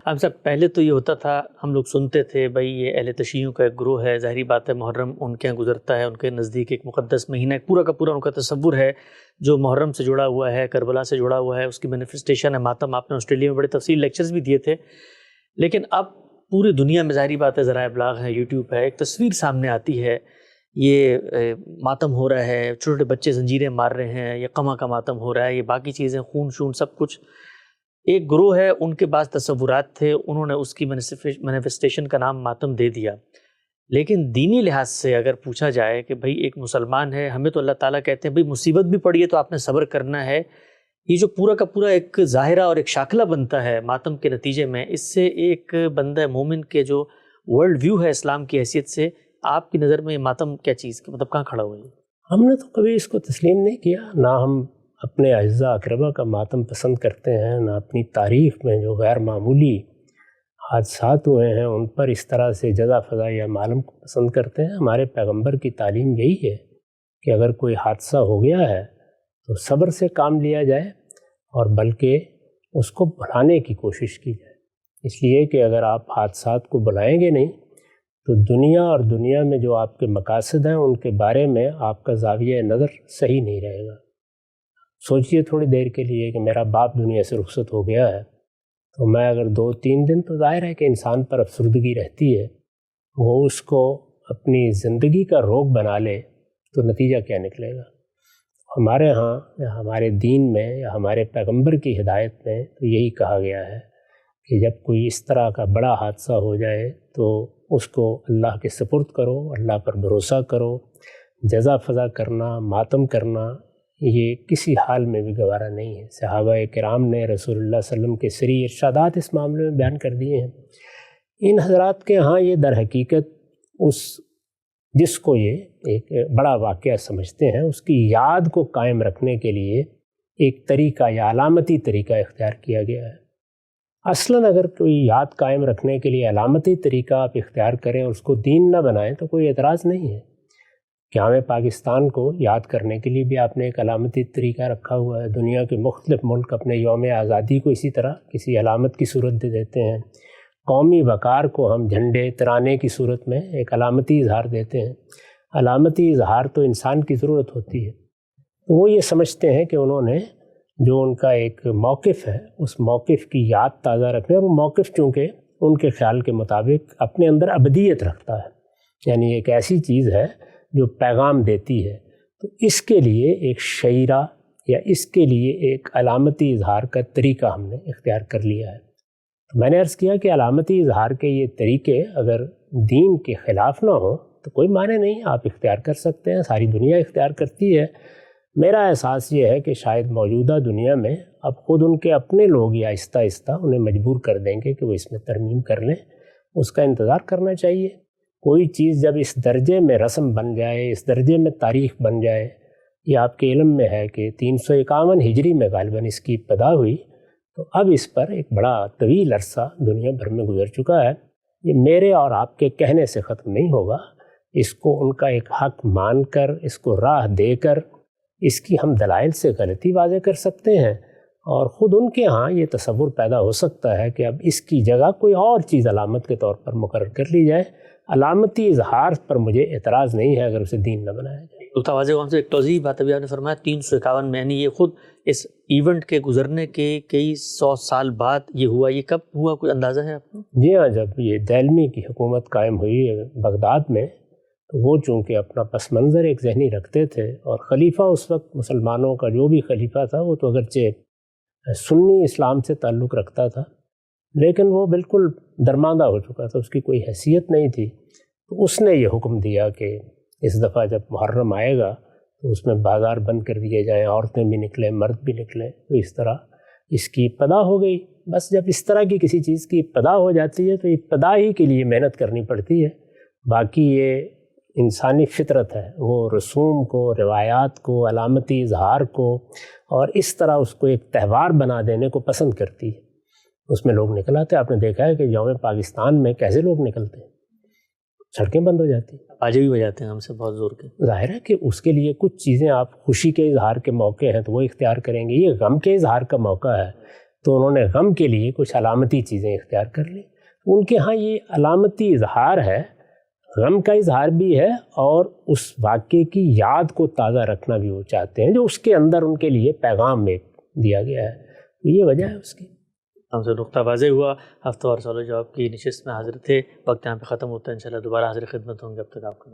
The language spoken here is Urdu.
ہم سب پہلے تو یہ ہوتا تھا، ہم لوگ سنتے تھے بھائی یہ اہل تشیعوں کا ایک گروہ ہے، ظاہری بات ہے محرم ان کے یہاں گزرتا ہے، ان کے نزدیک ایک مقدس مہینہ ہے، پورا کا پورا ان کا تصور ہے جو محرم سے جڑا ہوا ہے، کربلا سے جڑا ہوا ہے، اس کی مینیفیسٹیشن ہے ماتم۔ آپ نے آسٹریلیا میں بڑے تفصیل لیکچرز بھی دیے تھے، لیکن اب پوری دنیا میں ظاہری بات ہے ذرائع ابلاغ ہے، یوٹیوب ہے، ایک تصویر سامنے آتی ہے، یہ ماتم ہو رہا ہے، چھوٹے چھوٹے بچے زنجیریں مار رہے ہیں، یہ قمع کا ماتم ہو رہا ہے، یہ باقی چیزیں خون شون سب کچھ۔ ایک گروہ ہے، ان کے بعض تصورات تھے، انہوں نے اس کی مینیفیسٹیشن کا نام ماتم دے دیا۔ لیکن دینی لحاظ سے اگر پوچھا جائے کہ بھئی ایک مسلمان ہے، ہمیں تو اللہ تعالیٰ کہتے ہیں بھئی مصیبت بھی پڑی ہے تو آپ نے صبر کرنا ہے، یہ جو پورا کا پورا ایک ظاہرہ اور ایک شاکلہ بنتا ہے ماتم کے نتیجے میں، اس سے ایک بندہ مومن کے جو ورلڈ ویو ہے اسلام کی حیثیت سے، آپ کی نظر میں یہ ماتم کیا چیز مطلب کہاں کھڑا ہوا ہے؟ ہم نے تو کبھی اس کو تسلیم نہیں کیا، نہ ہم اپنے اعزاء اقربا کا ماتم پسند کرتے ہیں، نہ اپنی تاریخ میں جو غیر معمولی حادثات ہوئے ہیں ان پر اس طرح سے جزا فضا یا معلوم کو پسند کرتے ہیں۔ ہمارے پیغمبر کی تعلیم یہی ہے کہ اگر کوئی حادثہ ہو گیا ہے تو صبر سے کام لیا جائے اور بلکہ اس کو بھلانے کی کوشش کی جائے، اس لیے کہ اگر آپ حادثات کو بھلائیں گے نہیں تو دنیا اور دنیا میں جو آپ کے مقاصد ہیں ان کے بارے میں آپ کا زاویہ نظر صحیح نہیں رہے گا۔ سوچئے تھوڑی دیر کے لیے کہ میرا باپ دنیا سے رخصت ہو گیا ہے تو میں اگر 2-3 دن، تو ظاہر ہے کہ انسان پر افسردگی رہتی ہے، وہ اس کو اپنی زندگی کا روگ بنا لے تو نتیجہ کیا نکلے گا؟ ہمارے ہاں یا ہمارے دین میں یا ہمارے پیغمبر کی ہدایت میں تو یہی کہا گیا ہے کہ جب کوئی اس طرح کا بڑا حادثہ ہو جائے تو اس کو اللہ کے سپرد کرو، اللہ پر بھروسہ کرو۔ جزا فضا کرنا، ماتم کرنا یہ کسی حال میں بھی گوارا نہیں ہے۔ صحابہ کرام نے رسول اللہ صلی اللہ علیہ وسلم کے سری ارشادات اس معاملے میں بیان کر دیے ہیں۔ ان حضرات کے ہاں یہ در حقیقت جس کو یہ ایک بڑا واقعہ سمجھتے ہیں اس کی یاد کو قائم رکھنے کے لیے ایک طریقہ یا علامتی طریقہ اختیار کیا گیا ہے۔ اصلاً اگر کوئی یاد قائم رکھنے کے لیے علامتی طریقہ آپ اختیار کریں اور اس کو دین نہ بنائیں تو کوئی اعتراض نہیں ہے۔ قیام پاکستان کو یاد کرنے کے لیے بھی آپ نے ایک علامتی طریقہ رکھا ہوا ہے۔ دنیا کے مختلف ملک اپنے یوم آزادی کو اسی طرح کسی علامت کی صورت دے دیتے ہیں۔ قومی وقار کو ہم جھنڈے ترانے کی صورت میں ایک علامتی اظہار دیتے ہیں۔ علامتی اظہار تو انسان کی ضرورت ہوتی ہے، تو وہ یہ سمجھتے ہیں کہ انہوں نے جو ان کا ایک موقف ہے اس موقف کی یاد تازہ رکھنے، اور وہ موقف چونکہ ان کے خیال کے مطابق اپنے اندر ابدیت رکھتا ہے، یعنی ایک ایسی چیز ہے جو پیغام دیتی ہے، تو اس کے لیے ایک شعیرہ یا اس کے لیے ایک علامتی اظہار کا طریقہ ہم نے اختیار کر لیا ہے۔ تو میں نے عرض کیا کہ علامتی اظہار کے یہ طریقے اگر دین کے خلاف نہ ہوں تو کوئی معنی نہیں، آپ اختیار کر سکتے ہیں، ساری دنیا اختیار کرتی ہے۔ میرا احساس یہ ہے کہ شاید موجودہ دنیا میں اب خود ان کے اپنے لوگ یا آہستہ آہستہ انہیں مجبور کر دیں گے کہ وہ اس میں ترمیم کر لیں، اس کا انتظار کرنا چاہیے۔ کوئی چیز جب اس درجے میں رسم بن جائے، اس درجے میں تاریخ بن جائے، یہ آپ کے علم میں ہے کہ 351 ہجری میں غالباً اس کی ابتدا ہوئی، تو اب اس پر ایک بڑا طویل عرصہ دنیا بھر میں گزر چکا ہے۔ یہ میرے اور آپ کے کہنے سے ختم نہیں ہوگا، اس کو ان کا ایک حق مان کر، اس کو راہ دے کر، اس کی ہم دلائل سے غلطی واضح کر سکتے ہیں، اور خود ان کے ہاں یہ تصور پیدا ہو سکتا ہے کہ اب اس کی جگہ کوئی اور چیز علامت کے طور پر مقرر کر لی جائے۔ علامتی اظہار پر مجھے اعتراض نہیں ہے اگر اسے دین نہ بنایا جائے۔ ڈاکٹر واضح ہم سے ایک توضیح بات ابھی آپ نے فرمایا 351 میں، یعنی یہ خود اس ایونٹ کے گزرنے کے کئی سو سال بعد یہ ہوا، یہ کب ہوا کوئی اندازہ ہے آپ کو؟ جی ہاں، جب یہ دہلمی کی حکومت قائم ہوئی بغداد میں تو وہ چونکہ اپنا پس منظر ایک ذہنی رکھتے تھے، اور خلیفہ اس وقت مسلمانوں کا جو بھی خلیفہ تھا وہ تو اگرچہ سنی اسلام سے تعلق رکھتا تھا لیکن وہ بالکل درماندہ ہو چکا تھا، اس کی کوئی حیثیت نہیں تھی، تو اس نے یہ حکم دیا کہ اس دفعہ جب محرم آئے گا تو اس میں بازار بند کر دیے جائیں، عورتیں بھی نکلیں، مرد بھی نکلیں۔ تو اس طرح اس کی ابتدا ہو گئی۔ بس جب اس طرح کی کسی چیز کی ابتدا ہو جاتی ہے تو ابتدا ہی کے لیے محنت کرنی پڑتی ہے، باقی یہ انسانی فطرت ہے، وہ رسوم کو، روایات کو، علامتی اظہار کو اور اس طرح اس کو ایک تہوار بنا دینے کو پسند کرتی ہے۔ اس میں لوگ نکل آتے، آپ نے دیکھا ہے کہ یوم پاکستان میں کیسے لوگ نکلتے ہیں، سڑکیں بند ہو جاتی ہیں، باجے بھی بجاتے ہیں ہم سے بہت زور کے۔ ظاہر ہے کہ اس کے لیے کچھ چیزیں آپ خوشی کے اظہار کے موقع ہیں تو وہ اختیار کریں گے، یہ غم کے اظہار کا موقع ہے، تو انہوں نے غم کے لیے کچھ علامتی چیزیں اختیار کر لیں. ان کے ہاں یہ علامتی اظہار ہے، غم کا اظہار بھی ہے، اور اس واقعے کی یاد کو تازہ رکھنا بھی وہ چاہتے ہیں، جو اس کے اندر ان کے لیے پیغام میں دیا گیا ہے. یہ وجہ ہے اس کی. ہم سے نقطہ واضح ہوا. ہفتہ وار سوال و جواب کی نشست میں حاضر تھے. وقت یہاں پہ ختم ہوتا ہے. انشاءاللہ دوبارہ حاضر خدمت ہوں گے. اب تک آپ کا